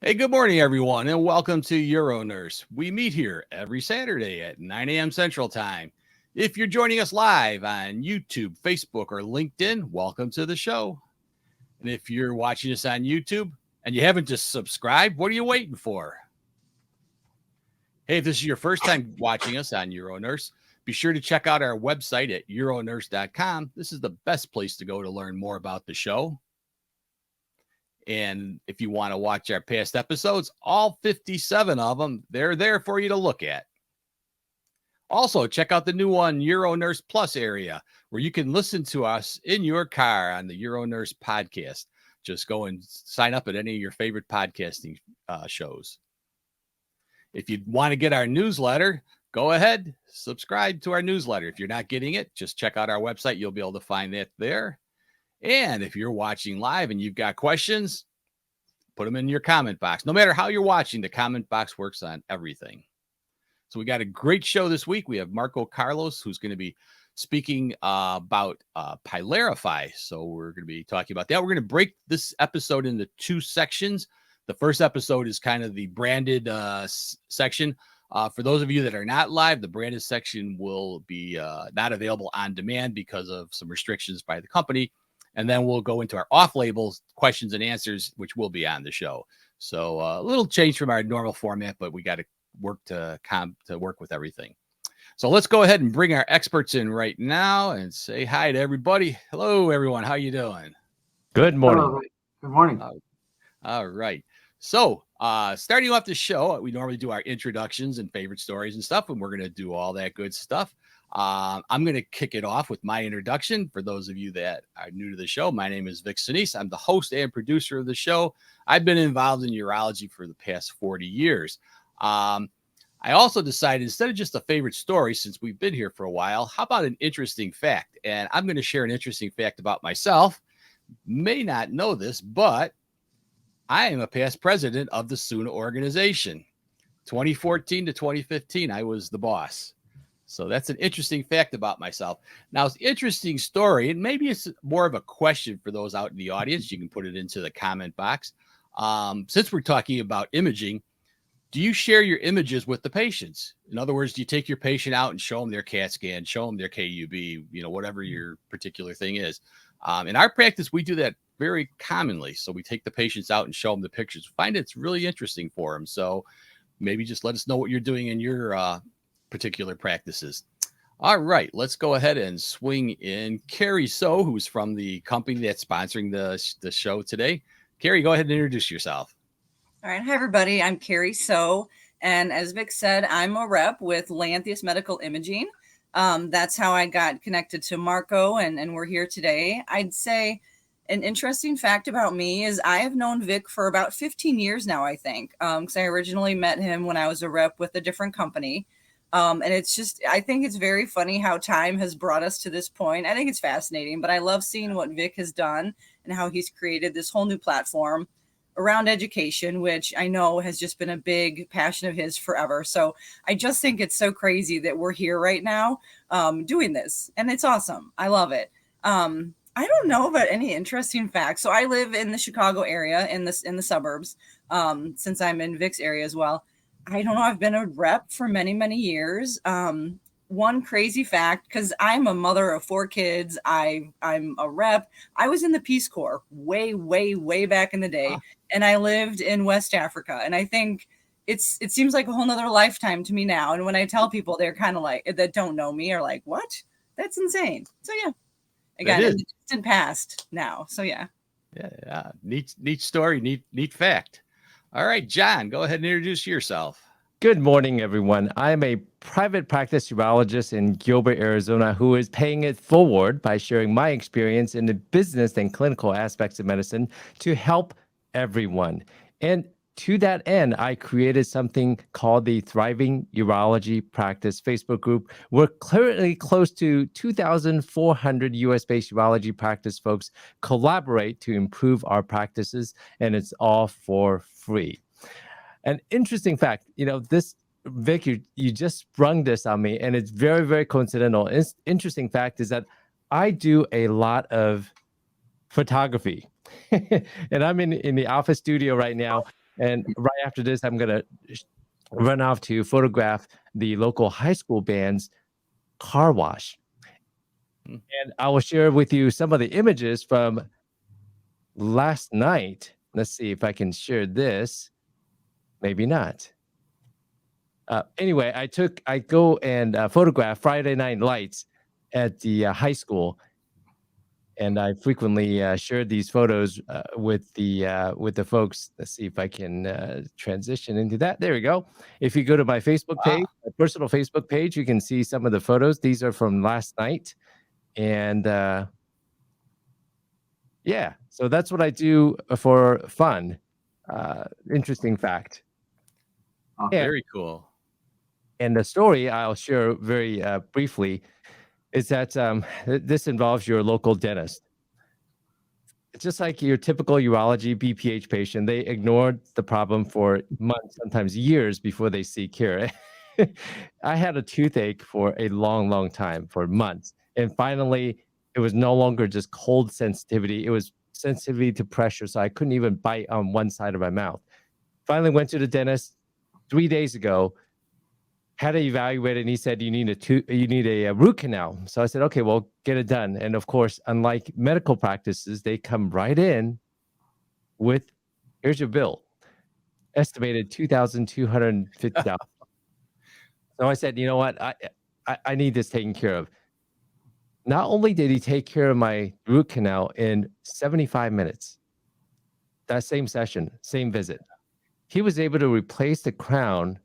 Hey, good morning, everyone, and welcome to UroNurse. We meet here every Saturday at 9 a.m. Central Time. If you're joining us live on YouTube, Facebook, or LinkedIn, welcome to the show. And if you're watching us on YouTube and you haven't just subscribed, what are you waiting for? Hey, if this is your first time watching us on UroNurse, be sure to check out our website at uronurse.com. This is the best place to go to learn more about the show. And if you want to watch our past episodes, all 57 of them, they're there for you to look at. Also, check out the new one, UroNurse Plus area, where you can listen to us in your car on the UroNurse podcast. Just go and sign up at any of your favorite podcasting shows. If you want to get our newsletter, go ahead, subscribe to our newsletter. If you're not getting it, just check out our website. You'll be able to find that there. And if you're watching live and you've got questions, put them in your comment box. No matter how you're watching, the comment box works on everything. So we got a great show this week. We have Marco Carlos, who's going to be speaking about PYLARIFY. So we're going to be talking about that. We're going to break this episode into two sections. The first episode is kind of the branded section. For those of you that are not live, the branded section will be not available on demand because of some restrictions by the company. And then we'll go into our off-label questions and answers, which will be on the show. So a little change from our normal format, but we got to work to work with everything. So let's go ahead and bring our experts in right now and say hi to everybody. Hello, everyone. How you doing? Good morning. Hello. Good morning. All right. So starting off the show, we normally do our introductions and favorite stories and stuff, and we're going to do all that good stuff. I'm going to kick it off with my introduction. For those of you that are new to the show, my name is Vic Sinise. I'm the host and producer of the show. I've been involved in urology for the past 40 years. I also decided, instead of just a favorite story, since we've been here for a while, how about an interesting fact? And I'm going to share an interesting fact about myself. May not know this, but I am a past president of the SUNA organization. 2014 to 2015, I was the boss. So that's an interesting fact about myself. Now, it's an interesting story, and maybe it's more of a question for those out in the audience. You can put it into the comment box. Since we're talking about imaging, do you share your images with the patients? In other words, do you take your patient out and show them their CAT scan, show them their KUB, whatever your particular thing is? In our practice, we do that very commonly. So we take the patients out and show them the pictures. Find it's really interesting for them. So maybe just let us know what you're doing in your particular practices. All right, let's go ahead and swing in Carrie So, who's from the company that's sponsoring the show today. Carrie, go ahead and introduce yourself. All right. Hi, everybody. I'm Carrie So. And as Vic said, I'm a rep with Lantheus Medical Imaging. That's how I got connected to Marco, and we're here today. I'd say an interesting fact about me is I have known Vic for about 15 years now, I think, because I originally met him when I was a rep with a different company. And it's just, I think it's very funny how time has brought us to this point. I think it's fascinating, but I love seeing what Vic has done and how he's created this whole new platform around education, which I know has just been a big passion of his forever. So I just think it's so crazy that we're here right now doing this, and it's awesome. I love it. I don't know about any interesting facts. So I live in the Chicago area in the suburbs, since I'm in Vic's area as well. I don't know. I've been a rep for many, many years. One crazy fact, because I'm a mother of 4 kids. I'm a rep. I was in the Peace Corps way, way, way back in the day. And I lived in West Africa. And I think it seems like a whole nother lifetime to me now. And when I tell people, they're kind of like, that don't know me, are like, what? That's insane. So yeah, again, it's the distant past now. So yeah. Yeah. Neat story. Neat fact. All right, John, go ahead and introduce yourself. Good morning, everyone. I am a private practice urologist in Gilbert, Arizona, who is paying it forward by sharing my experience in the business and clinical aspects of medicine to help everyone. And to that end, I created something called the Thriving Urology Practice Facebook group. We're currently close to 2,400 US-based urology practice folks collaborate to improve our practices, and it's all for free. An interesting fact, this, Vic, you just sprung this on me, and it's very, very coincidental. Interesting fact is that I do a lot of photography, and I'm in the office studio right now. And right after this, I'm going to run off to photograph the local high school band's car wash. And I will share with you some of the images from last night. Let's see if I can share this. Maybe not. Anyway, I go and photograph Friday Night Lights at the high school, and I frequently share these photos with the folks. Let's see if I can transition into that. There we go. If you go to my Facebook page, my personal Facebook page, you can see some of the photos. These are from last night, and yeah, so that's what I do for fun. Interesting fact. Very cool. And the story I'll share very briefly is that this involves your local dentist. It's just like your typical urology BPH patient. They ignored the problem for months, sometimes years before they seek care. I had a toothache for a long, long time, for months. And finally, it was no longer just cold sensitivity. It was sensitivity to pressure, so I couldn't even bite on one side of my mouth. Finally went to the dentist 3 days ago, had it evaluated, and he said, you need a root canal. So I said, okay, well, get it done. And of course, unlike medical practices, they come right in with, here's your bill, estimated $2,250. So I said, you know what, I need this taken care of. Not only did he take care of my root canal in 75 minutes, that same session, same visit, he was able to replace the crown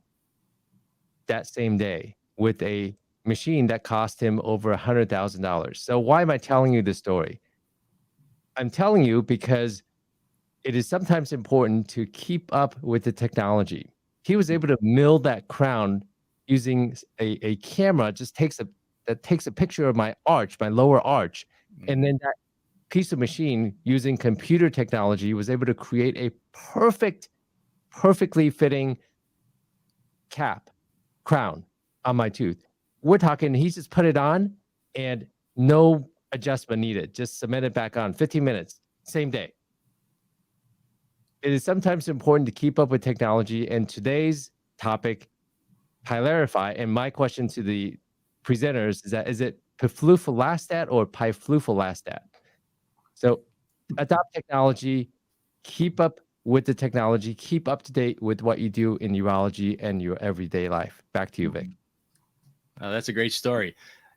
that same day with a machine that cost him over $100,000. So why am I telling you this story? I'm telling you because it is sometimes important to keep up with the technology. He was able to mill that crown using a camera, that takes a picture of my arch, my lower arch, and then that piece of machine using computer technology was able to create a perfectly fitting crown on my tooth. We're talking, he just put it on and no adjustment needed. Just cement it back on, 15 minutes, same day. It is sometimes important to keep up with technology, and today's topic, PYLARIFY, and my question to the presenters is it piflufolastat or piflufolastat? So adopt technology, keep up with the technology, keep up to date with what you do in urology and your everyday life. Back to you, Vic. Oh, that's a great story.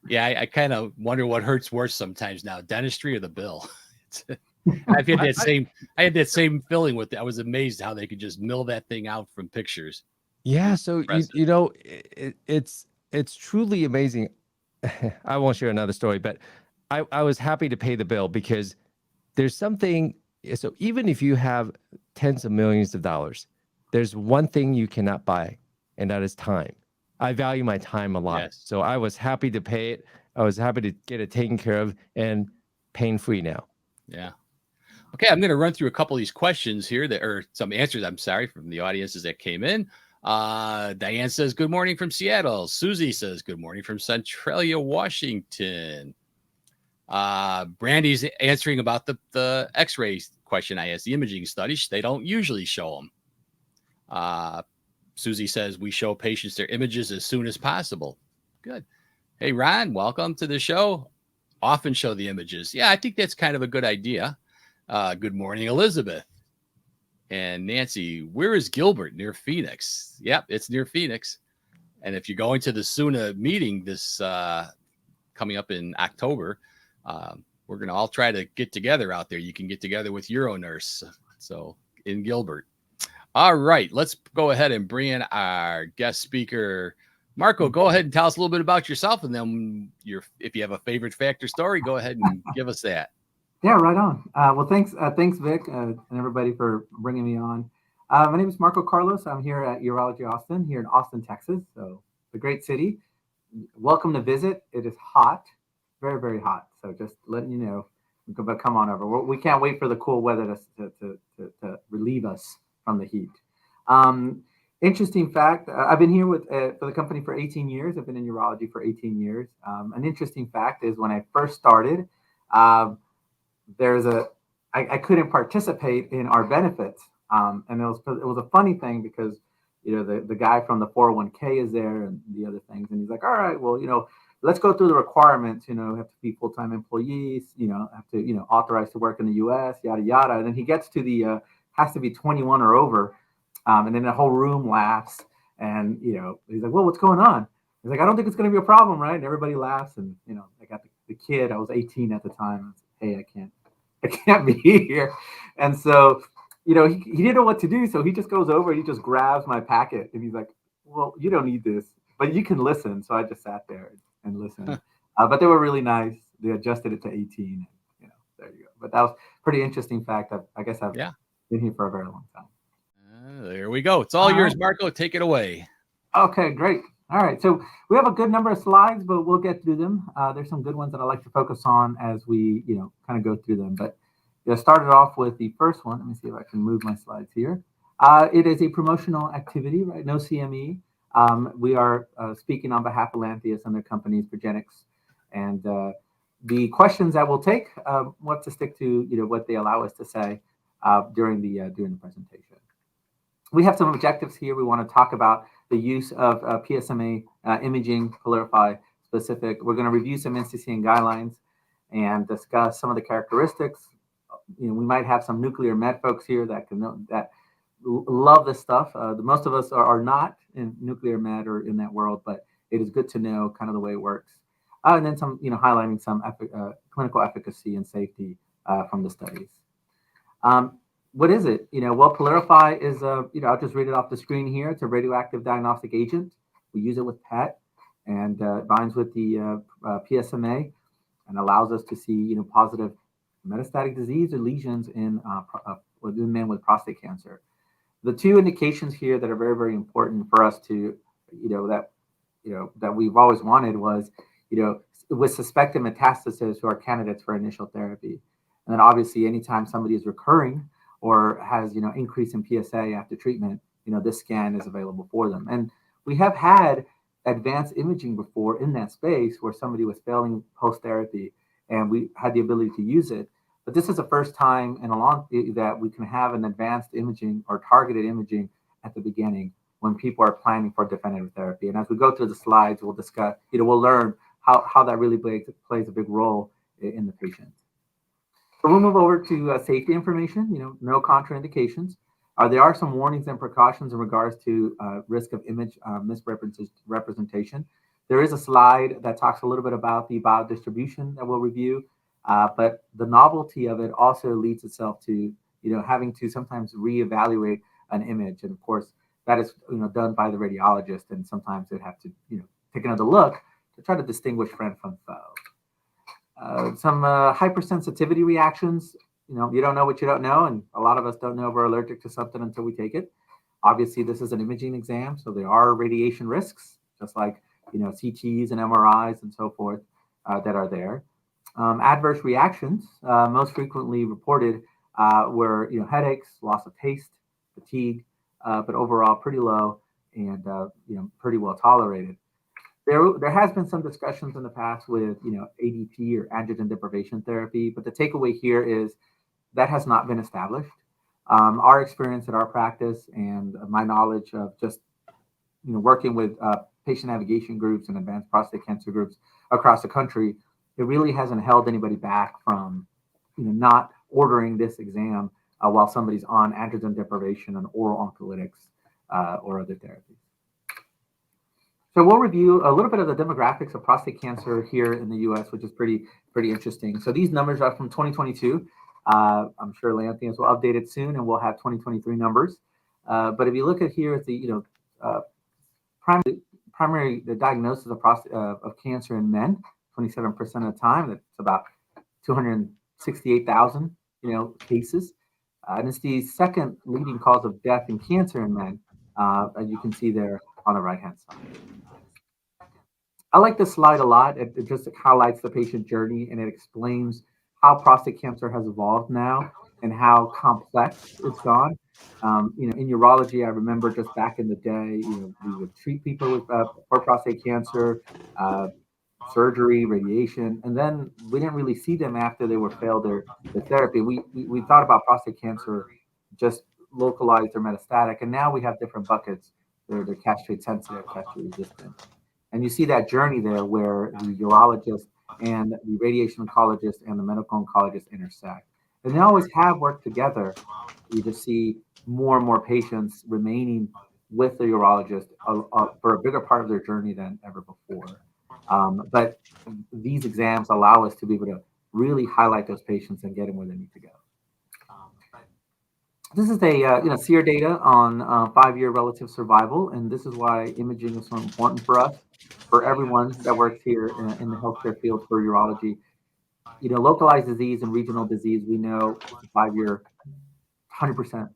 Yeah, I kind of wonder what hurts worse sometimes now, dentistry or the bill. I had that same feeling with it. I was amazed how they could just mill that thing out from pictures. Yeah, so you know, it's truly amazing. I won't share another story, but I was happy to pay the bill because there's something. So even if you have tens of millions of dollars, there's one thing you cannot buy, and that is time. I value my time a lot. Yes. So I was happy to pay it. I was happy to get it taken care of and pain-free now. Yeah. Okay, I'm going to run through a couple of these questions here or some answers, I'm sorry, from the audiences that came in. Diane says, good morning from Seattle. Susie says, good morning from Centralia, Washington. Brandy's answering about the x-ray question I asked, the imaging studies. They don't usually show them. Susie says, we show patients their images as soon as possible. Good. Hey, Ron, welcome to the show. Often show the images. Yeah, I think that's kind of a good idea. Good morning, Elizabeth. And Nancy, where is Gilbert? Near Phoenix. Yep, it's near Phoenix. And if you're going to the SUNA meeting this coming up in October, we're going to all try to get together out there. You can get together with UroNurse. So in Gilbert. All right, let's go ahead and bring in our guest speaker. Marco, go ahead and tell us a little bit about yourself, and then if you have a favorite fact or story, go ahead and give us that. Yeah, right on. Well, thanks, Vic, and everybody for bringing me on. My name is Marco Carlos. I'm here at Urology of Austin, here in Austin, Texas. So the great city. Welcome to visit. It is hot, very, very hot. So just letting you know, but come on over. We can't wait for the cool weather to relieve us from the heat. Interesting fact, I've been here for the company for 18 years. I've been in urology for 18 years. An interesting fact is when I first started, I couldn't participate in our benefits And it was a funny thing because, the guy from the 401k is there and the other things. And he's like, all right, well, let's go through the requirements, have to be full-time employees, have to, authorized to work in the US, yada, yada. And then he gets to the, has to be 21 or over. And then the whole room laughs. And, he's like, well, what's going on? He's like, I don't think it's going to be a problem, right? And everybody laughs. And, I got the kid, I was 18 at the time. I was like, hey, I can't be here. And so, he didn't know what to do. So he just goes over and he just grabs my packet. And he's like, well, you don't need this, but you can listen. So I just sat there and listened. But they were really nice. They adjusted it to 18. And, there you go. But that was a pretty interesting fact. I guess I've been here for a very long time. There we go. It's all yours, Marco. Take it away. Okay, great. All right. So we have a good number of slides, but we'll get through them. There's some good ones that I like to focus on as we, kind of go through them. But started off with the first one. Let me see if I can move my slides here. It is a promotional activity, right? No CME. We are speaking on behalf of Lantheus and their companies, Progenics. And the questions that we'll take, we'll have to stick to, what they allow us to say during the presentation. We have some objectives here. We want to talk about the use of PSMA imaging, PYLARIFY specific. We're going to review some NCCN guidelines and discuss some of the characteristics. We might have some nuclear med folks here that love this stuff. Most of us are not in nuclear med or in that world, but it is good to know kind of the way it works. And then some, highlighting some clinical efficacy and safety from the studies. What is it? Well, PYLARIFY is I'll just read it off the screen here. It's a radioactive diagnostic agent. We use it with PET, and it binds with the PSMA and allows us to see, positive metastatic disease or lesions in men with prostate cancer. The two indications here that are very, very important for us to, that we've always wanted was, with suspected metastasis who are candidates for initial therapy. And then obviously anytime somebody is recurring or has, increase in PSA after treatment, this scan is available for them. And we have had advanced imaging before in that space where somebody was failing post-therapy and we had the ability to use it. But this is the first time in a long that we can have an advanced imaging or targeted imaging at the beginning when people are planning for definitive therapy. And as we go through the slides, we'll discuss, we'll learn how that really plays a big role in the patient. So we'll move over to safety information, no contraindications. There are some warnings and precautions in regards to risk of image misrepresentation. There is a slide that talks a little bit about the biodistribution that we'll review, but the novelty of it also leads itself to, having to sometimes reevaluate an image. And of course, that is, done by the radiologist, and sometimes they'd have to, take another look to try to distinguish friend from foe. Some hypersensitivity reactions. You don't know what you don't know, and a lot of us don't know if we're allergic to something until we take it. Obviously, this is an imaging exam, so there are radiation risks, just like CTs and MRIs and so forth that are there. Adverse reactions, most frequently reported, were headaches, loss of taste, fatigue, but overall pretty low and pretty well tolerated. There has been some discussions in the past with ADP or androgen deprivation therapy, but the takeaway here is that has not been established. Our experience at our practice and my knowledge of just working with patient navigation groups and advanced prostate cancer groups across the country, it really hasn't held anybody back from not ordering this exam while somebody's on androgen deprivation and oral oncolytics or other therapies. So we'll review a little bit of the demographics of prostate cancer here in the U.S., which is pretty interesting. So these numbers are from 2022. I'm sure Lantheus will update it soon, and we'll have 2023 numbers. But if you look at here at the primary the diagnosis of cancer in men, 27% of the time, that's about 268,000 cases, and it's the second leading cause of death in cancer in men, as you can see there on the right hand side. I like this slide a lot. It just highlights the patient journey, and it explains how prostate cancer has evolved now and how complex it's gone. In urology, I remember just back in the day, we would treat people with for prostate cancer, surgery, radiation, and then we didn't really see them after they were failed their therapy. We thought about prostate cancer just localized or metastatic. And now we have different buckets. They're castrate sensitive, castrate resistant. And you see that journey there where the urologist and the radiation oncologist and the medical oncologist intersect. And they always have worked together. You just see more and more patients remaining with the urologist for a bigger part of their journey than ever before. But these exams allow us to be able to really highlight those patients and get them where they need to go. This is a SEER data on 5-year relative survival, and this is why imaging is so important for us, for everyone that works here in the healthcare field for urology. Localized disease and regional disease, we know 5-year, 100%.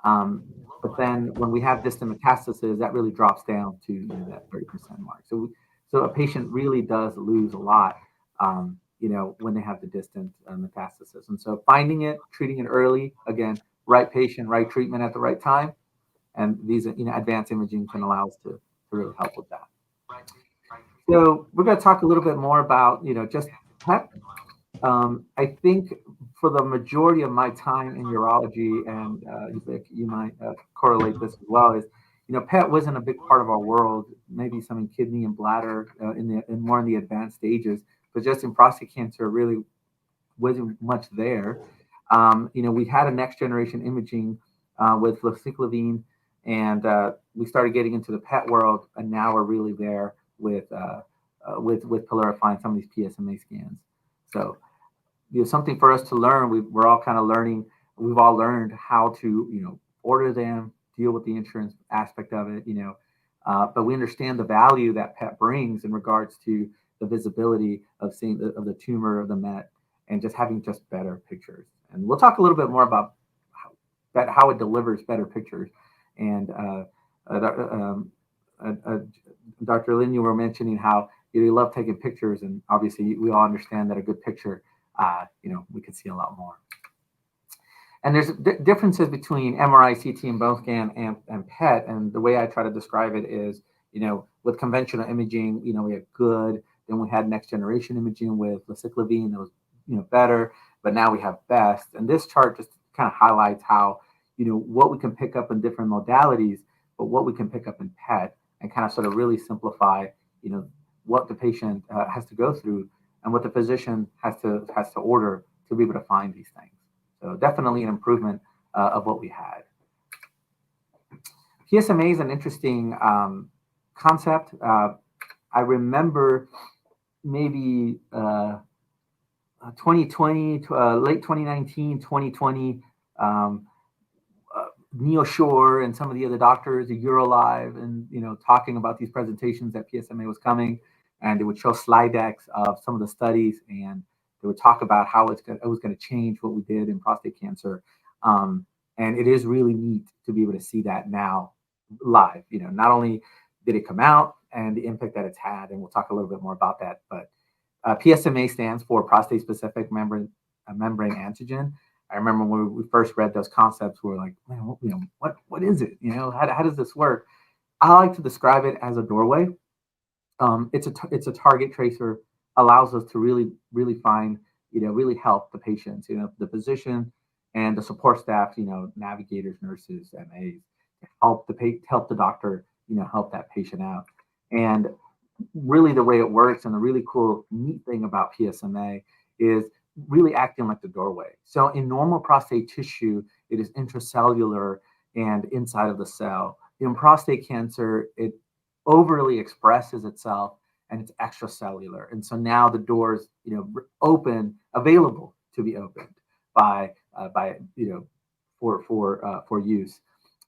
But then when we have distant metastasis, that really drops down to that 30% mark. So a patient really does lose a lot, when they have the distant metastasis. And so finding it, treating it early, again, right patient, right treatment at the right time. And these, advanced imaging can allow us to really help with that. So we're going to talk a little bit more about, just PET. I think for the majority of my time in urology, and Vic, you might correlate this as well, is PET wasn't a big part of our world. Maybe some in kidney and bladder in more in the advanced stages, but just in prostate cancer, really wasn't much there. We had a next generation imaging with leuciclovine, and we started getting into the PET world, and now we're really there with PYLARIFY and some of these PSMA scans. So something for us to learn. We're all kind of learning. We've all learned how to order them, deal with the insurance aspect of it, but we understand the value that PET brings in regards to the visibility of seeing of the tumor, of the MET, and just having just better pictures. And we'll talk a little bit more about how it delivers better pictures. And Dr. Lin, you were mentioning how you love taking pictures, and obviously we all understand that a good picture, we could see a lot more. And there's differences between MRI, CT, and bone scan and PET. And the way I try to describe it is, with conventional imaging, we had good. Then we had next generation imaging with leuciclovine that was, better. But now we have best. And this chart just kind of highlights how, what we can pick up in different modalities, but what we can pick up in PET, and kind of sort of really simplify, what the patient has to go through and what the physician has to order to be able to find these things. So definitely an improvement of what we had. PSMA is an interesting concept. I remember maybe 2020, late 2019, 2020, Neil Shore and some of the other doctors at UroLive and, talking about these presentations that PSMA was coming, and they would show slide decks of some of the studies, and they would talk about how it was going to change what we did in prostate cancer. And it is really neat to be able to see that now live. Not only did it come out and the impact that it's had, and we'll talk a little bit more about that, but PSMA stands for prostate-specific membrane antigen. I remember when we first read those concepts, we were like, man, what is it? How does this work? I like to describe it as a doorway. It's a target tracer, allows us to really find, really help the patients, the physician and the support staff, navigators, nurses, MAs, help the doctor, help that patient out. And really the way it works, and the really cool, neat thing about PSMA is really acting like the doorway. So in normal prostate tissue, it is intracellular and inside of the cell. In prostate cancer, it overly expresses itself and it's extracellular. And so now the doors, open, available to be opened by for use,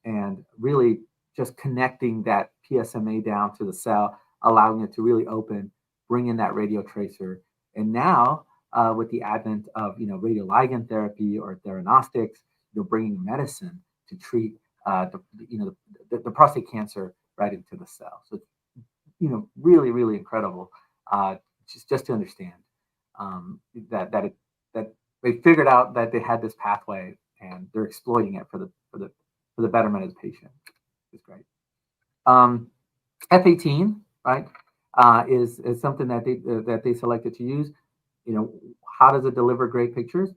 and really just connecting that PSMA down to the cell, allowing it to really open, bring in that radio tracer. And now with the advent of radioligand therapy or theranostics, bringing medicine to treat the prostate cancer right into the cell. So really, really incredible. Just to understand that they figured out that they had this pathway and they're exploiting it for the betterment of the patient. It's great. F18, right, is something that they selected to use. How does it deliver great pictures?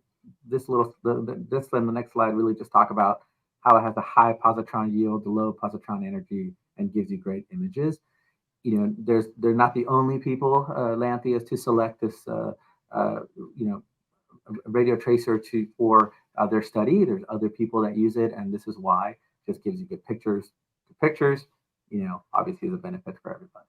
This and the next slide really just talk about how it has a high positron yield, low positron energy, and gives you great images. You know, they're not the only people, Lantheus, to select this, you know, radio tracer for their study. There's other people that use it, and this is why. It just gives you good pictures. You know, obviously is a benefit for everybody.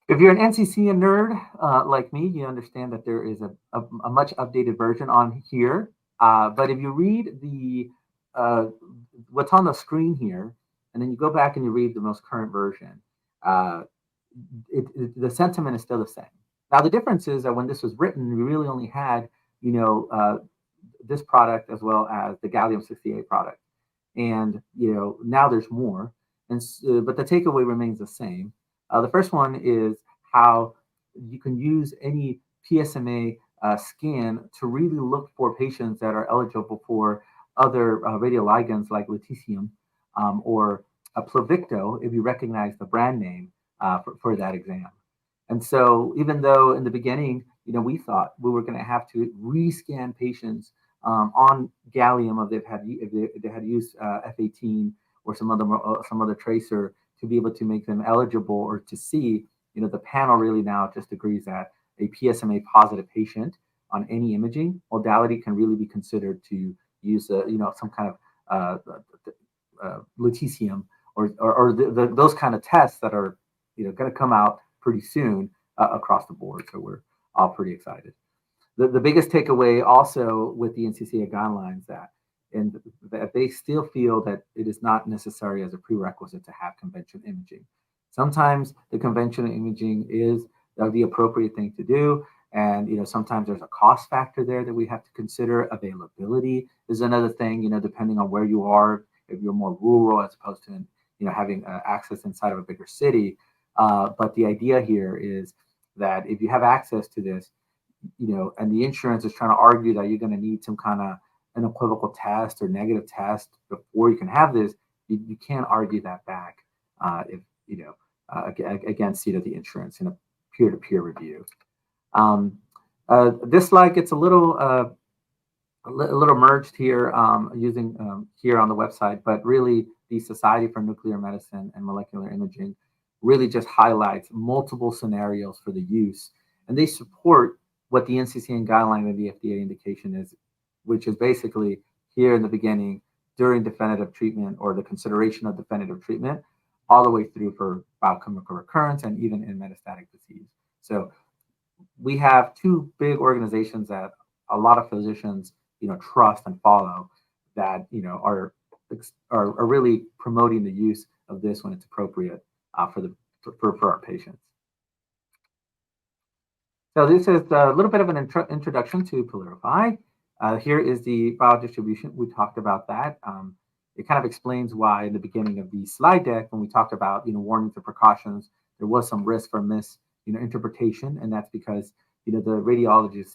If you're an NCCN nerd like me, you understand that there is a much updated version on here. But if you read the what's on the screen here, and then you go back and you read the most current version, the sentiment is still the same. Now, the difference is that when this was written, we really only had, you know, this product as well as the gallium-68 product. And, you know, now there's more. And but the takeaway remains the same. The first one is how you can use any PSMA scan to really look for patients that are eligible for other radioligands like lutetium or Pluvicto, if you recognize the brand name for that exam. And so even though in the beginning, you know, we thought we were going to have to rescan patients on gallium if they had used F18 or some other tracer to be able to make them eligible or to see, you know, the panel really now just agrees that a PSMA positive patient on any imaging modality can really be considered to use, you know, some kind of lutetium or those kind of tests that are, you know, going to come out pretty soon across the board. So we're all pretty excited. The biggest takeaway also with the NCCN guidelines that they still feel that it is not necessary as a prerequisite to have conventional imaging. Sometimes the conventional imaging is the appropriate thing to do. And, you know, sometimes there's a cost factor there that we have to consider. Availability is another thing, you know, depending on where you are, if you're more rural as opposed to, you know, having access inside of a bigger city. But the idea here is that if you have access to this, you know, and the insurance is trying to argue that you're going to need some kind of an equivocal test or negative test before you can have this, you can't argue that back if, you know, against, you know, the insurance in a peer-to-peer review. This slide gets a little merged here using here on the website, but really the Society for Nuclear Medicine and Molecular Imaging really just highlights multiple scenarios for the use, and they support what the NCCN guideline and the FDA indication is, which is basically here in the beginning, during definitive treatment or the consideration of definitive treatment, all the way through for biochemical recurrence and even in metastatic disease. So we have two big organizations that a lot of physicians, you know, trust and follow that, you know, are really promoting the use of this when it's appropriate for our patients. So this is a little bit of an introduction to PYLARIFY. Here is the biodistribution. We talked about that. It kind of explains why in the beginning of the slide deck, when we talked about, you know, warnings and precautions, there was some risk for interpretation, and that's because, you know, the radiologists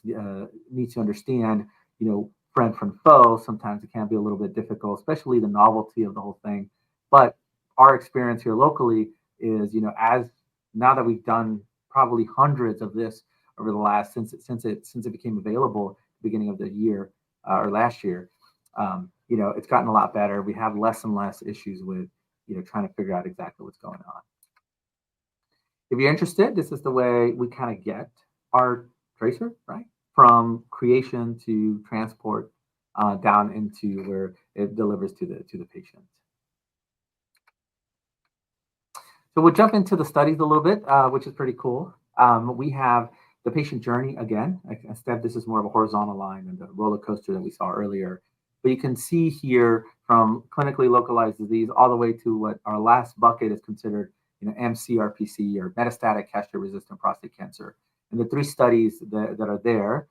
need to understand, you know, friend from foe. Sometimes it can be a little bit difficult, especially the novelty of the whole thing. But our experience here locally is, you know, as now that we've done probably hundreds of this over the last since it became available at the beginning of the year or last year, you know, it's gotten a lot better. We have less and less issues with, you know, trying to figure out exactly what's going on. If you're interested, this is the way we kind of get our tracer, right? From creation to transport down into where it delivers to the patient. So we'll jump into the studies a little bit, which is pretty cool. We have the patient journey again. Instead, this is more of a horizontal line than the roller coaster that we saw earlier. But you can see here from clinically localized disease all the way to what our last bucket is considered, you know, mCRPC or metastatic castration-resistant prostate cancer. And the three studies that are there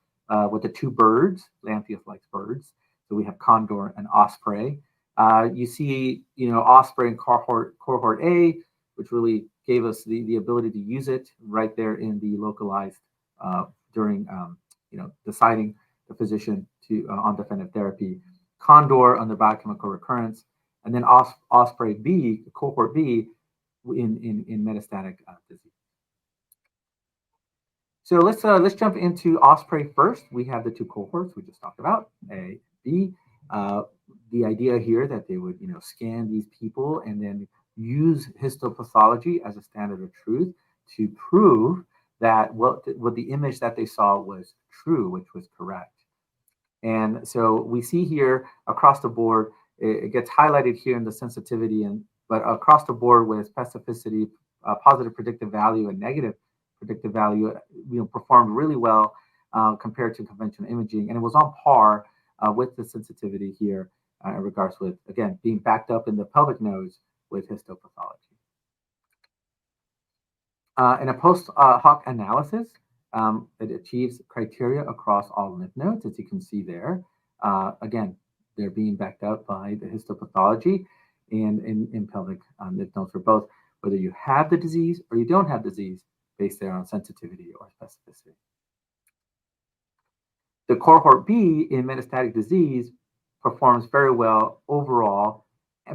with the two birds, Lantheus likes birds. So we have Condor and Osprey. You see, you know, Osprey in cohort A, which really gave us the ability to use it right there in the localized during, you know, deciding the physician to on definitive therapy. Condor under biochemical recurrence, and then Osprey B, cohort B, in metastatic disease. So let's jump into Osprey first. We have the two cohorts we just talked about, A, B. the idea here that they would, scan these people and then use histopathology as a standard of truth to prove that what the image that they saw was true, which was correct. And so we see here across the board, it gets highlighted here in the sensitivity, but across the board with specificity, positive predictive value and negative predictive value, performed really well compared to conventional imaging, and it was on par with the sensitivity here in regards with, again, being backed up in the pelvic nodes with histopathology. In a post hoc analysis, it achieves criteria across all lymph nodes, as you can see there. Again, they're being backed up by the histopathology and in pelvic lymph nodes for both, whether you have the disease or you don't have disease, based there on sensitivity or specificity. The cohort B in metastatic disease performs very well overall,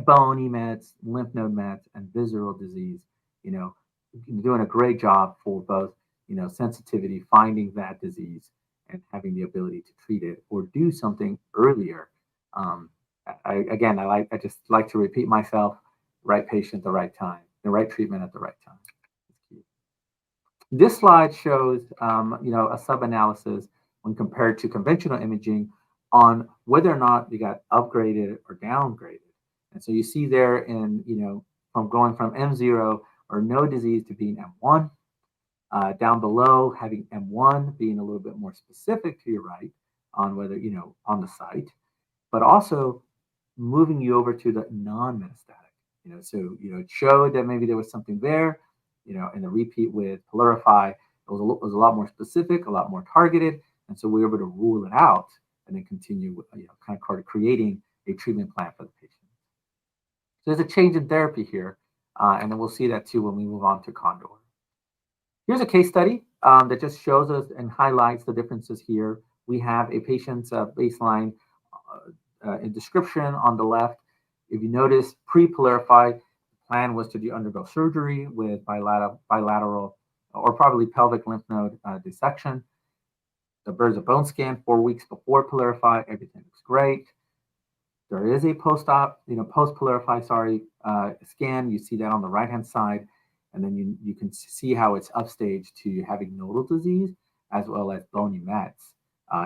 bony mets, lymph node mets, and visceral disease, doing a great job for both, sensitivity, finding that disease and having the ability to treat it or do something earlier. I just like to repeat myself: right patient at the right time, the right treatment at the right time. This slide shows, a sub-analysis when compared to conventional imaging on whether or not they got upgraded or downgraded. And so you see there from going from M0 or no disease to being M1, down below having M1 being a little bit more specific to your right on whether, on the site, but also moving you over to the non-metastatic, so, it showed that maybe there was something there, in the repeat with PYLARIFY, it was a lot more specific, a lot more targeted. And so we were able to rule it out and then continue with, kind of creating a treatment plan for the patient. So there's a change in therapy here. And then we'll see that too when we move on to Condor. Here's a case study that just shows us and highlights the differences here. We have a patient's baseline in description on the left. If you notice, pre-PYLARIFY, plan was to undergo surgery with bilateral or probably pelvic lymph node dissection. There's a bone scan 4 weeks before PYLARIFY. Everything looks great. There is a post-op, post-PYLARIFY, scan. You see that on the right-hand side. And then you can see how it's upstaged to having nodal disease as well as bony mets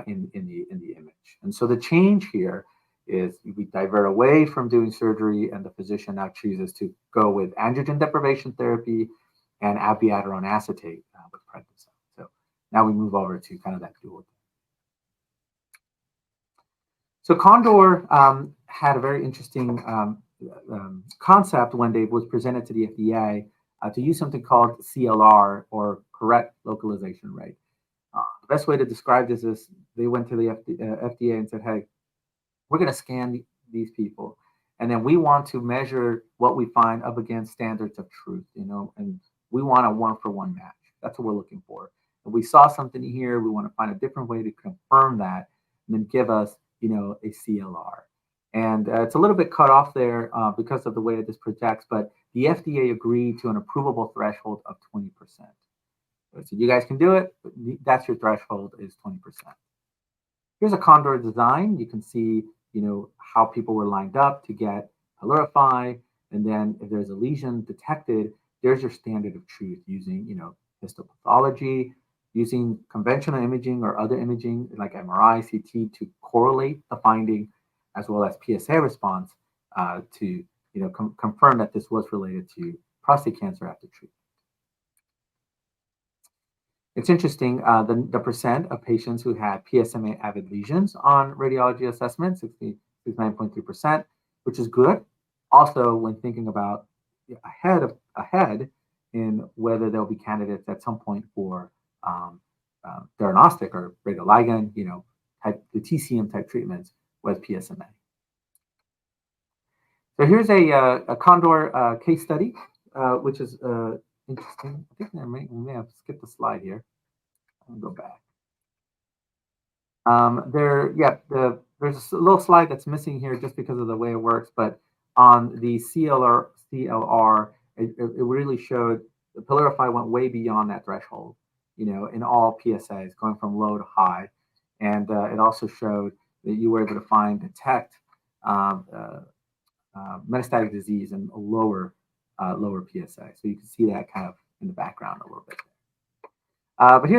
in the image. And so the change here is we divert away from doing surgery, and the physician now chooses to go with androgen deprivation therapy and abiraterone acetate with prednisone. So now we move over to kind of that dual. So Condor had a very interesting concept when it was presented to the FDA to use something called CLR, or correct localization rate. The best way to describe this is they went to the FDA and said, hey, we're going to scan these people, and then we want to measure what we find up against standards of truth, and we want a one-for-one match. That's what we're looking for. If we saw something here, we want to find a different way to confirm that, and then give us, a CLR. And it's a little bit cut off there because of the way this projects, but the FDA agreed to an approvable threshold of 20%. So you guys can do it, but that's your threshold, is 20%. Here's a Condor design. You can see, how people were lined up to get PYLARIFY, and then if there's a lesion detected, there's your standard of truth using, histopathology, using conventional imaging or other imaging like MRI, CT to correlate the finding, as well as PSA response to, confirm that this was related to prostate cancer after treatment. It's interesting, the percent of patients who had PSMA avid lesions on radiology assessment, 69.3%, which is good. Also, when thinking about ahead in whether there'll be candidates at some point for diagnostic or radioligand, type the TCM type treatments with PSMA. So here's a Condor case study, which is interesting. I think we may have skipped the slide here. I'll go back. There's a little slide that's missing here just because of the way it works. But on the CLR, it really showed the PYLARIFY went way beyond that threshold, in all PSAs, going from low to high. And it also showed that you were able to detect metastatic disease and a lower PSA. So you can see that kind of in the background a little bit. But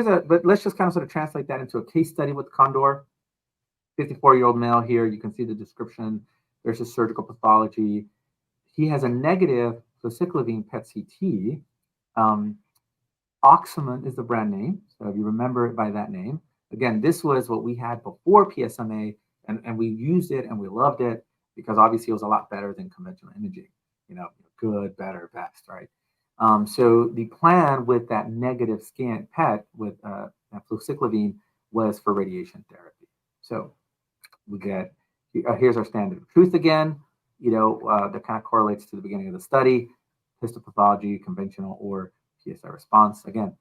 let's just kind of sort of translate that into a case study with Condor. 54-year-old male here. You can see the description. There's his surgical pathology. He has a negative fluciclovine PET CT. Oxymin is the brand name. So if you remember it by that name. Again, this was what we had before PSMA, and we used it and we loved it because obviously it was a lot better than conventional imaging. Good, better, best, right? So the plan with that negative scan PET with fluciclovine was for radiation therapy. So we get, here's our standard of truth again, that kind of correlates to the beginning of the study, histopathology, conventional or PSA response. Again,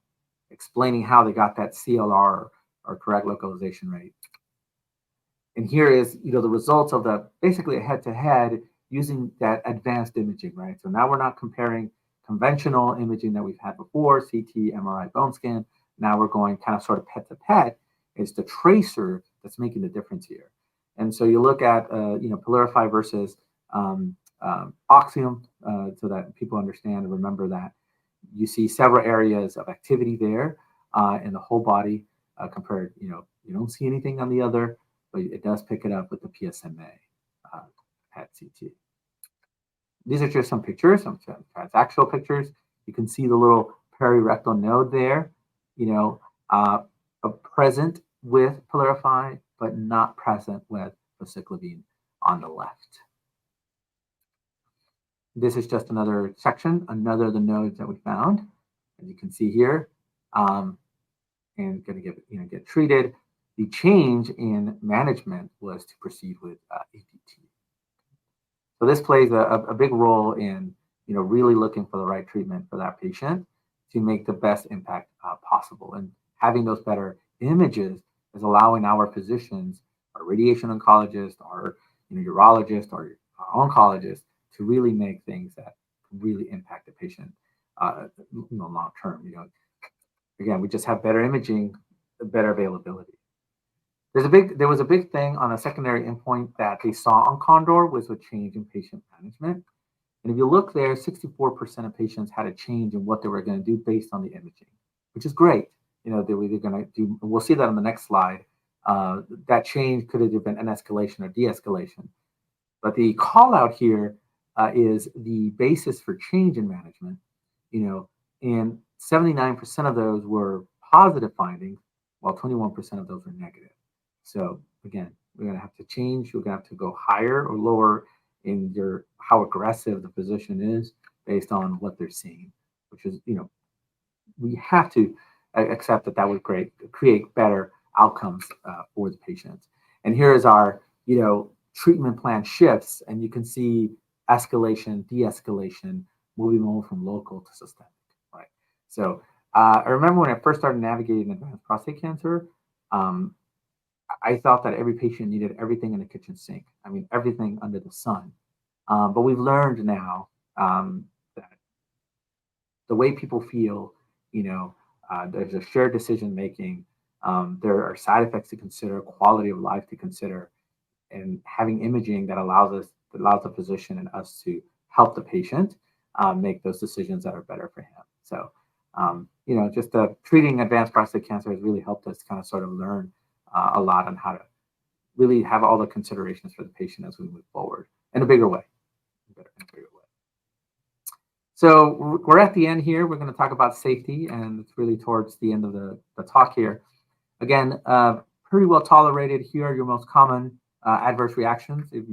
explaining how they got that CLR or correct localization rate. And here is, the results of basically a head-to-head using that advanced imaging, right? So now we're not comparing conventional imaging that we've had before, CT, MRI, bone scan. Now we're going kind of sort of PET to PET. It's the tracer that's making the difference here. And so you look at, PYLARIFY versus Oxium, so that people understand and remember that. You see several areas of activity there in the whole body compared, you don't see anything on the other, but it does pick it up with the PSMA PET CT. These are just some pictures, some transactional pictures. You can see the little perirectal node there, present with PYLARIFY, but not present with fluciclovine on the left. This is just another section, another of the nodes that we found, as you can see here, and going to get treated. The change in management was to proceed with APT. So this plays a big role in really looking for the right treatment for that patient to make the best impact possible. And having those better images is allowing our physicians, our radiation oncologist, our urologist, or our oncologist to really make things that really impact the patient long term. Again, we just have better imaging, better availability. There was a big thing on a secondary endpoint that they saw on Condor was a change in patient management. And if you look there, 64% of patients had a change in what they were going to do based on the imaging, which is great. They were either going to do, we'll see that on the next slide. That change could have been an escalation or de-escalation. But the call out here is the basis for change in management, and 79% of those were positive findings, while 21% of those were negative. So again, we're going to have to change. We're going to have to go higher or lower in how aggressive the physician is based on what they're seeing, which is, we have to accept that would create better outcomes for the patients. And here is our, treatment plan shifts, and you can see escalation, de-escalation, moving over from local to systemic, right? So I remember when I first started navigating advanced prostate cancer, I thought that every patient needed everything in the kitchen sink. I mean, everything under the sun. But we've learned now that the way people feel, there's a shared decision making. There are side effects to consider, quality of life to consider, and having imaging that allows the physician and us to help the patient make those decisions that are better for him. So, just treating advanced prostate cancer has really helped us kind of sort of learn a lot on how to really have all the considerations for the patient as we move forward in a bigger way. So we're at the end here. We're going to talk about safety, and it's really towards the end of the talk here. Again, pretty well tolerated. Here are your most common adverse reactions if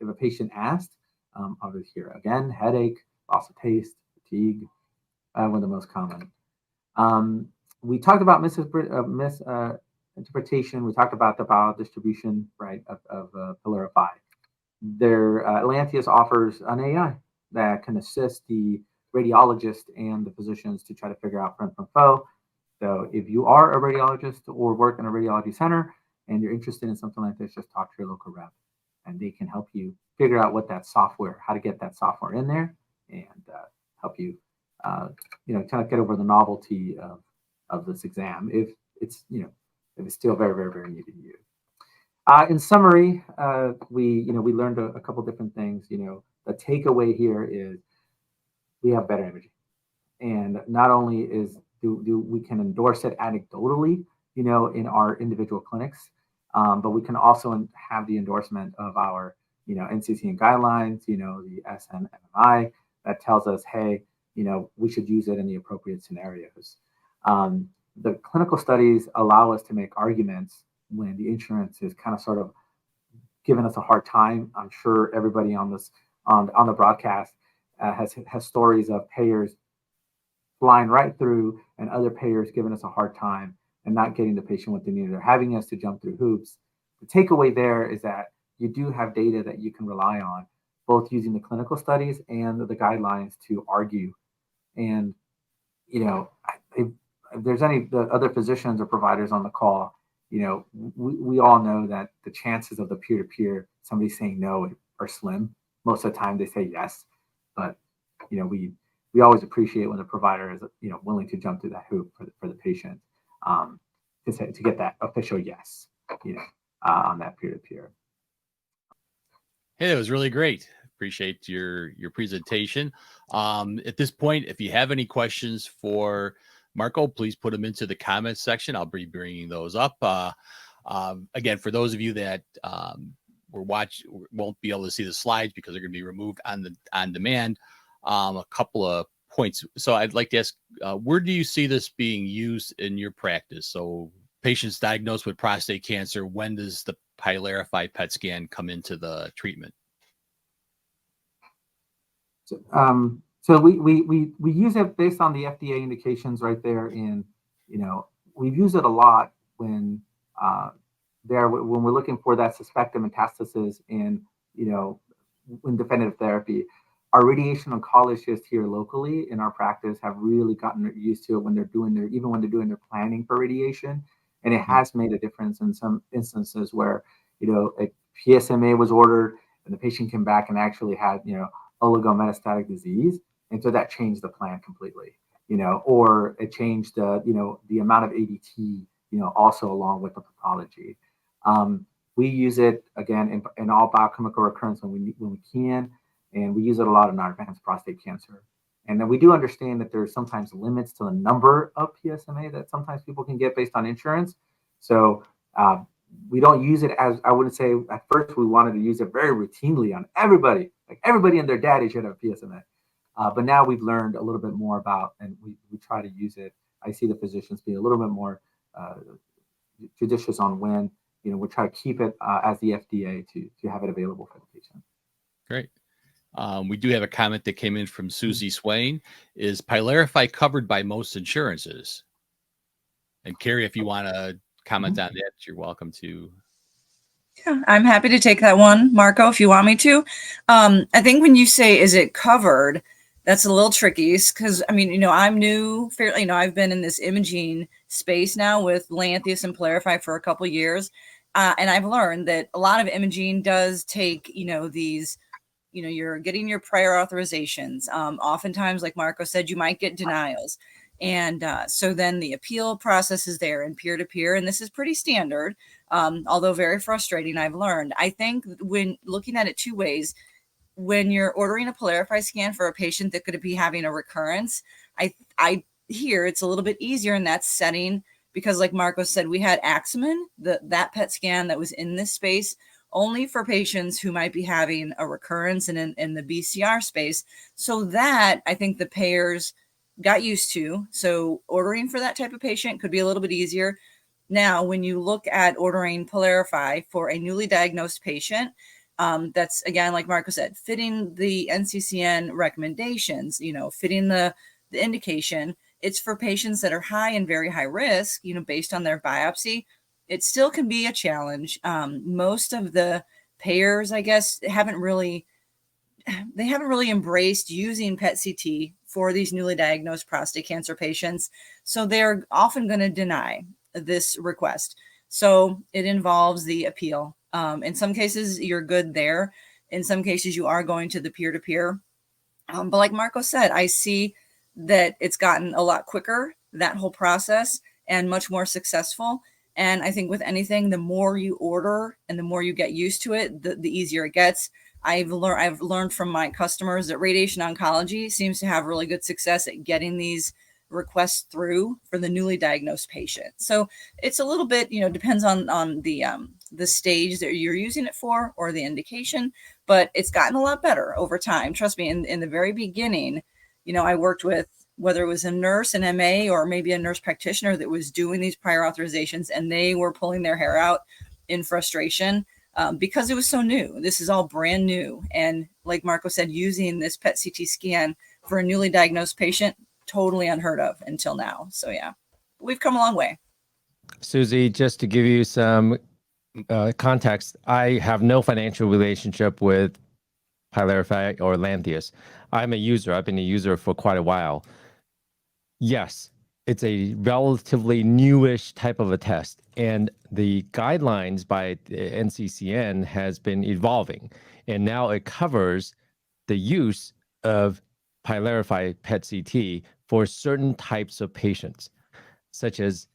a patient asked. Obviously here again, headache, loss of taste, fatigue, one of the most common. We talked about misinterpretation. We talked about the biodistribution, right, of PYLARIFY. Lantheus offers an AI that can assist the radiologist and the physicians to try to figure out friend from foe. So if you are a radiologist or work in a radiology center and you're interested in something like this, just talk to your local rep, and they can help you figure out what that software, how to get that software in there, and help you, kind of get over the novelty of this exam if it's, if it's still very, very, very new to you. In summary, we learned a couple different things. The takeaway here is we have better imaging, and not only do we can endorse it anecdotally, in our individual clinics, but we can also have the endorsement of our, NCCN guidelines, the SNMMI that tells us, hey, we should use it in the appropriate scenarios. The clinical studies allow us to make arguments when the insurance is kind of sort of giving us a hard time. I'm sure everybody on the broadcast has stories of payers flying right through and other payers giving us a hard time and not getting the patient what they need. They're having us to jump through hoops. The takeaway there is that you do have data that you can rely on, both using the clinical studies and the guidelines to argue. And, if there's any the other physicians or providers on the call, we all know that the chances of the peer-to-peer, somebody saying no, are slim. Most of the time they say yes, but, we always appreciate when the provider is, willing to jump through that hoop for the patient, to get that official yes, on that peer-to-peer. Hey, that was really great. Appreciate your presentation. At this point, if you have any questions for Marco, please put them into the comments section. I'll be bringing those up. Again, for those of you that won't be able to see the slides because they're going to be removed on demand. A couple of points. So I'd like to ask, where do you see this being used in your practice? So patients diagnosed with prostate cancer, when does the PYLARIFY PET scan come into the treatment? So we use it based on the FDA indications right there. We've used it a lot when we're looking for that suspected metastasis in definitive therapy. Our radiation oncologists here locally in our practice have really gotten used to it when they're doing their planning for radiation, and it has made a difference in some instances where a PSMA was ordered and the patient came back and actually had oligometastatic disease, and so that changed the plan completely. Or it changed the amount of ADT also along with the pathology. We use it again in all biochemical recurrence when we can. And we use it a lot in our advanced prostate cancer. And then we do understand that there's sometimes limits to the number of PSMA that sometimes people can get based on insurance. So we don't use it as, I wouldn't say at first we wanted to use it very routinely on everybody. Like everybody and their daddy should have PSMA. But now we've learned a little bit more about, and we try to use it. I see the physicians be a little bit more judicious on when, we try to keep it as the FDA to have it available for the patient. Great. We do have a comment that came in from Susie Swain. Is PYLARIFY covered by most insurances? And Carrie, if you want to comment on that, you're welcome to. Yeah, I'm happy to take that one, Marco, if you want me to. I think when you say, is it covered, that's a little tricky because, I'm new, fairly, I've been in this imaging space now with Lantheus and PYLARIFY for a couple of years. And I've learned that a lot of imaging does take, these, you're getting your prior authorizations. Oftentimes, like Marco said, you might get denials. And so then the appeal process is there in peer-to-peer. And this is pretty standard, although very frustrating, I've learned. I think when looking at it two ways, when you're ordering a PYLARIFY scan for a patient that could be having a recurrence, I hear it's a little bit easier in that setting because like Marco said, we had Axeman, that PET scan that was in this space, only for patients who might be having a recurrence in the BCR space. So that I think the payers got used to. So ordering for that type of patient could be a little bit easier. Now, when you look at ordering PYLARIFY for a newly diagnosed patient, that's again, like Marco said, fitting the NCCN recommendations, fitting the indication. It's for patients that are high and very high risk, based on their biopsy. It still can be a challenge. Most of the payers, I guess, haven't really embraced using PET-CT for these newly diagnosed prostate cancer patients. So they're often going to deny this request. So it involves the appeal. In some cases, you're good there. In some cases, you are going to the peer-to-peer. But like Marco said, I see that it's gotten a lot quicker, that whole process, and much more successful. And I think with anything, the more you order and the more you get used to it, the easier it gets. I've learned from my customers that radiation oncology seems to have really good success at getting these requests through for the newly diagnosed patient. So it's a little bit, depends on the stage that you're using it for or the indication, but it's gotten a lot better over time. Trust me, in the very beginning, I worked with, whether it was a nurse, an MA, or maybe a nurse practitioner that was doing these prior authorizations, and they were pulling their hair out in frustration because it was so new. This is all brand new. And like Marco said, using this PET CT scan for a newly diagnosed patient, totally unheard of until now. So yeah, we've come a long way. Susie, just to give you some context, I have no financial relationship with PYLARIFY or Lantheus. I'm a user. I've been a user for quite a while. Yes, it's a relatively newish type of a test, and the guidelines by the NCCN has been evolving, and now it covers the use of PYLARIFY PET CT for certain types of patients, such as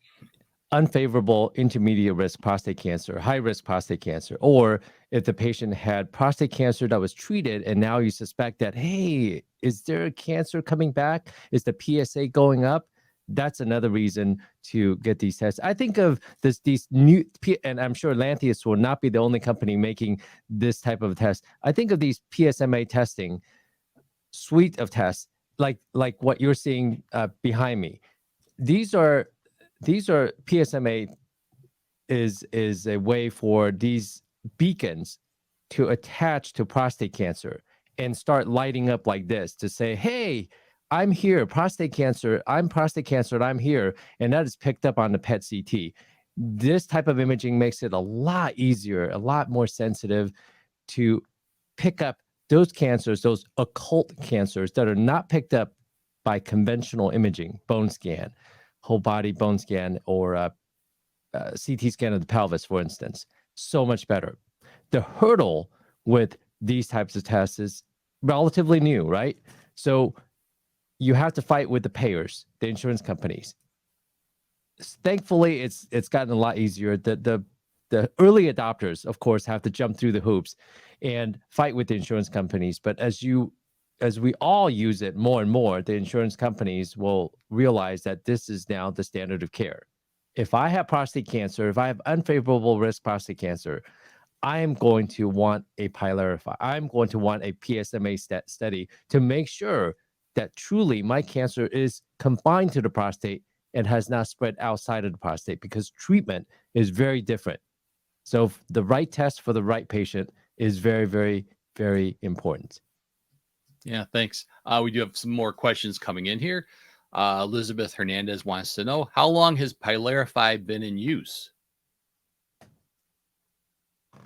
unfavorable intermediate risk prostate cancer, high risk prostate cancer, or if the patient had prostate cancer that was treated and now you suspect that, hey, is there cancer coming back? Is the PSA going up? That's another reason to get these tests. I think of these new, and I'm sure Lantheus will not be the only company making this type of test. I think of these PSMA testing suite of tests, like what you're seeing behind me. These are PSMA is a way for these beacons to attach to prostate cancer and start lighting up like this to say, hey, I'm here, prostate cancer, I'm here. And that is picked up on the PET CT. This type of imaging makes it a lot easier, a lot more sensitive to pick up those cancers, those occult cancers that are not picked up by conventional imaging, bone scan, whole body bone scan, or CT scan of the pelvis, for instance. So much better. The hurdle with these types of tests is relatively new, right? So you have to fight with the payers, the insurance companies. Thankfully, it's gotten a lot easier. The early adopters, of course, have to jump through the hoops and fight with the insurance companies. But as we all use it more and more, the insurance companies will realize that this is now the standard of care. If I have prostate cancer, if I have unfavorable risk prostate cancer, I am going to want a PYLARIFY. I'm going to want a PSMA study to make sure that truly my cancer is confined to the prostate and has not spread outside of the prostate, because treatment is very different. So the right test for the right patient is very, very, very important. Yeah, thanks. We do have some more questions coming in here. Elizabeth Hernandez wants to know, how long has PYLARIFY been in use?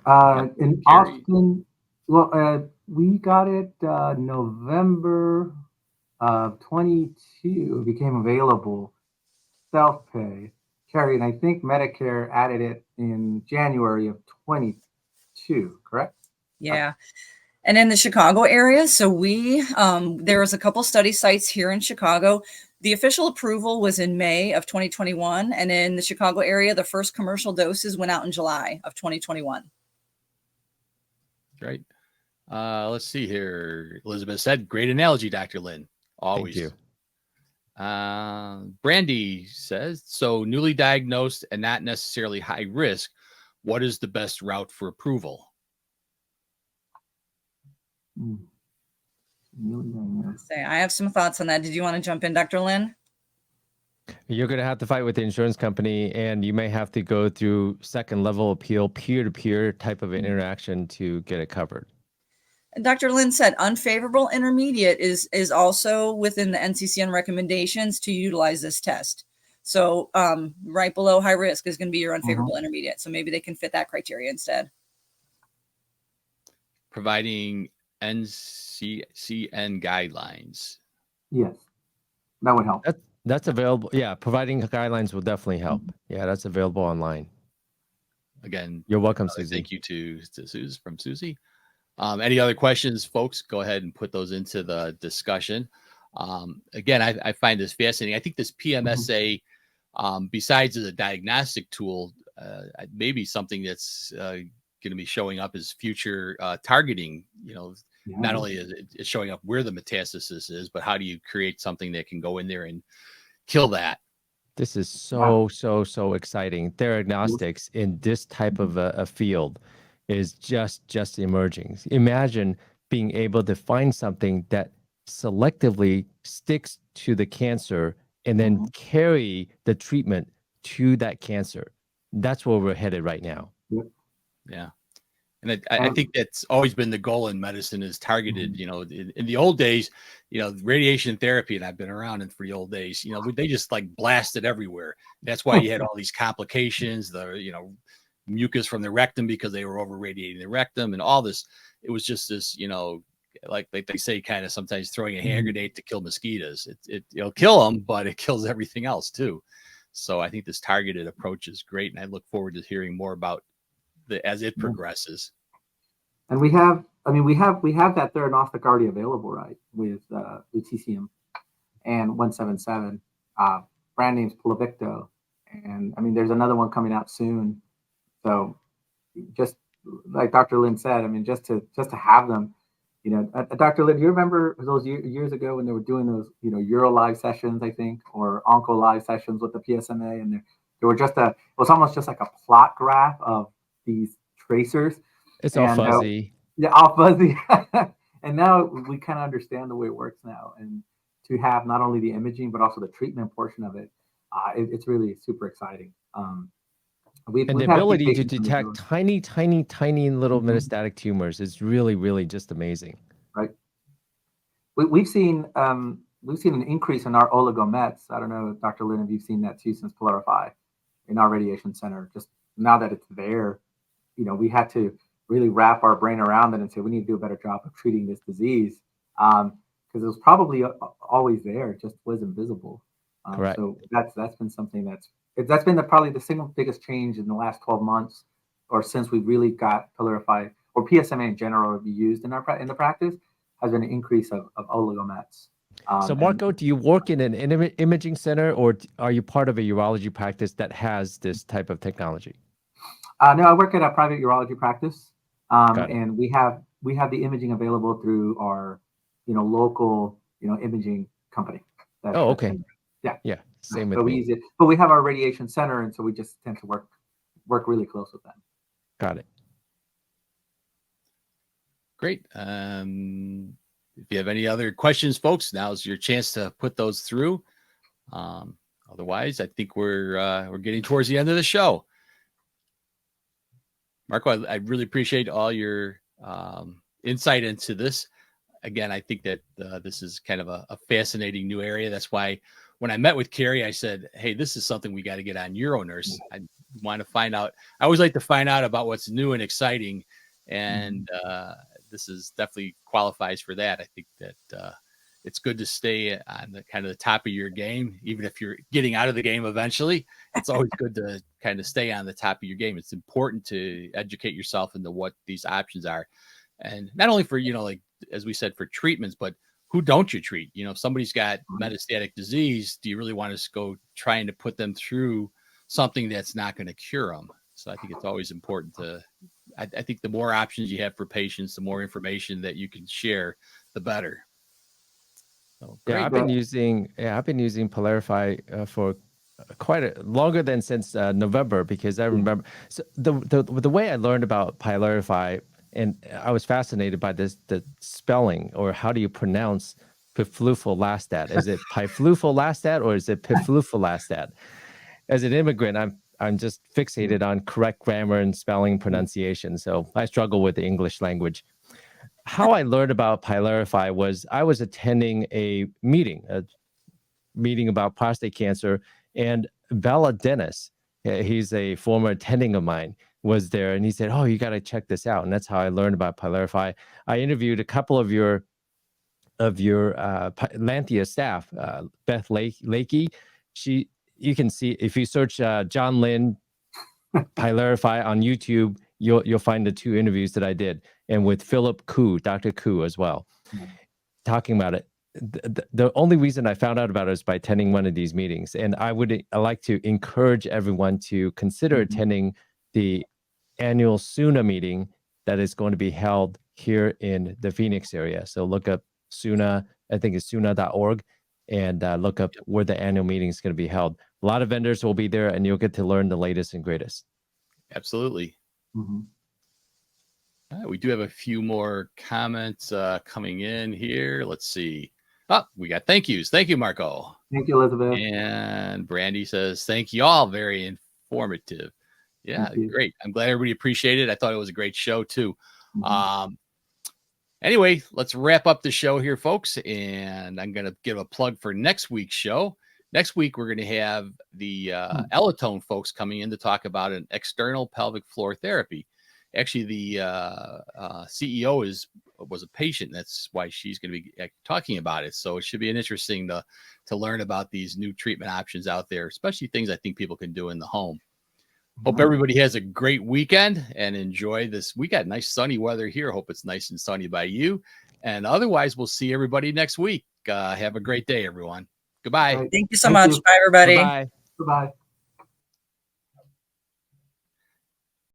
In Austin, well, we got it November of 22. It became available, self-pay, Carrie, and I think Medicare added it in January of 22, correct? Yeah. And in the Chicago area, so there was a couple study sites here in Chicago. The official approval was in May of 2021. And in the Chicago area, the first commercial doses went out in July of 2021. Right. Let's see here. Elizabeth said, great analogy, Dr. Lynn. Always. Thank you. Brandy says, so newly diagnosed and not necessarily high risk, what is the best route for approval? I have some thoughts on that. Did you want to jump in, Dr. Lynn? You're going to have to fight with the insurance company, and you may have to go through second level appeal, peer-to-peer type of interaction to get it covered. And Dr. Lynn said unfavorable intermediate is also within the NCCN recommendations to utilize this test. So right below high risk is going to be your unfavorable intermediate. So maybe they can fit that criteria instead. Providing NCCN guidelines. Yes, that would help. That's available. Yeah, providing guidelines will definitely help. Yeah, that's available online. Again, you're welcome, Susie. Thank you to Susie from Susie. Any other questions, folks? Go ahead and put those into the discussion. Again, I find this fascinating. I think this PSMA, besides as a diagnostic tool, maybe something that's going to be showing up as future targeting. Not only is it showing up where the metastasis is, but how do you create something that can go in there and kill that? This is so exciting. Diagnostics in this type of a field is just emerging. Imagine being able to find something that selectively sticks to the cancer and then carry the treatment to that cancer. That's where we're headed right now. Yeah. And I think that's always been the goal in medicine, is targeted. In the old days, radiation therapy, and I've been around for the old days, they just like blasted everywhere. That's why you had all these complications, mucus from the rectum because they were over radiating the rectum and all this. It was just this, like they say, kind of sometimes throwing a hand grenade to kill mosquitoes. It'll kill them, but it kills everything else too. So I think this targeted approach is great. And I look forward to hearing more about as it progresses. And we have that theranostic already available, right? With lutetium and 177. Brand name's Pluvicto. And there's another one coming out soon. So just like Dr. Lin said, just to have them, Dr. Lin, do you remember those years ago when they were doing those, Uro live sessions, I think, or Onco live sessions with the PSMA, and they were it was almost just like a plot graph of these tracers. It's all fuzzy. All fuzzy. And now we kind of understand the way it works now. And to have not only the imaging, but also the treatment portion of it, it's really super exciting. The ability to detect tiny little metastatic tumors is really just amazing. Right. We've seen an increase in our oligomets. I don't know, Dr. Lin, if you've seen that too since PYLARIFY in our radiation center. Just now that it's there, we had to really wrap our brain around it and say we need to do a better job of treating this disease, because it was probably always there, it just was invisible. Correct. So that's been something that's been probably the single biggest change in the last 12 months, or since we really got PYLARIFY or PSMA in general to be used in the practice, has been an increase of oligomets. So Marco, do you work in an imaging center, or are you part of a urology practice that has this type of technology? No, I work at a private urology practice, and we have the imaging available through our, local, imaging company. Okay. Yeah. Same with me. We use it, but we have our radiation center, and so we just tend to work really close with them. Got it. Great. If you have any other questions, folks, now's your chance to put those through. Otherwise, I think we're getting towards the end of the show. Marco, I really appreciate all your insight into this. Again, I think that this is kind of a fascinating new area. That's why when I met with Carrie, I said, hey, this is something we got to get on UroNurse. I want to find out. I always like to find out about what's new and exciting. And this is definitely qualifies for that. I think that it's good to stay on the kind of the top of your game, even if you're getting out of the game eventually. It's always good to kind of stay on the top of your game. It's important to educate yourself into what these options are. And not only for, like, as we said, for treatments, but who don't you treat? If somebody's got metastatic disease, do you really want to go trying to put them through something that's not going to cure them? So I think it's always important I think the more options you have for patients, the more information that you can share, the better. So, I've been using PYLARIFY for quite longer than since November, because I remember. So the way I learned about PYLARIFY, and I was fascinated by the spelling, or how do you pronounce piflufolastat? Is it piflufolastat or is it piflufolastat? As an immigrant, I'm just fixated on correct grammar and spelling pronunciation. So I struggle with the English language. How I learned about PYLARIFY was I was attending a meeting about prostate cancer, and Bella Dennis, he's a former attending of mine, was there, and he said, oh, you got to check this out. And that's how I learned about PYLARIFY. I interviewed a couple of your Lanthea staff, Beth Lakey. You can see, if you search John Lin PYLARIFY on YouTube, you'll find the 2 interviews that I did, and with Philip Koo, Dr. Koo as well, talking about it. the only reason I found out about it is by attending one of these meetings. And I like to encourage everyone to consider attending the annual SUNA meeting that is going to be held here in the Phoenix area. So look up SUNA, I think it's suna.org, and look up where the annual meeting is going to be held. A lot of vendors will be there, and you'll get to learn the latest and greatest. Absolutely. We do have a few more comments coming in here. Let's see. Oh, we got thank yous. Thank you, Marco. Thank you, Elizabeth. And Brandy says, thank you all. Very informative. Yeah, great. I'm glad everybody appreciated it. I thought it was a great show too. Anyway, let's wrap up the show here, folks. And I'm going to give a plug for next week's show. Next week, we're going to have the Ellatone folks coming in to talk about an external pelvic floor therapy. Actually, the CEO was a patient. That's why she's going to be talking about it. So it should be interesting to learn about these new treatment options out there, especially things I think people can do in the home. Hope everybody has a great weekend and enjoy this. We got nice sunny weather here. Hope it's nice and sunny by you. And otherwise, we'll see everybody next week. Have a great day, everyone. Goodbye. Thank you so much. Bye, everybody. Bye. Goodbye.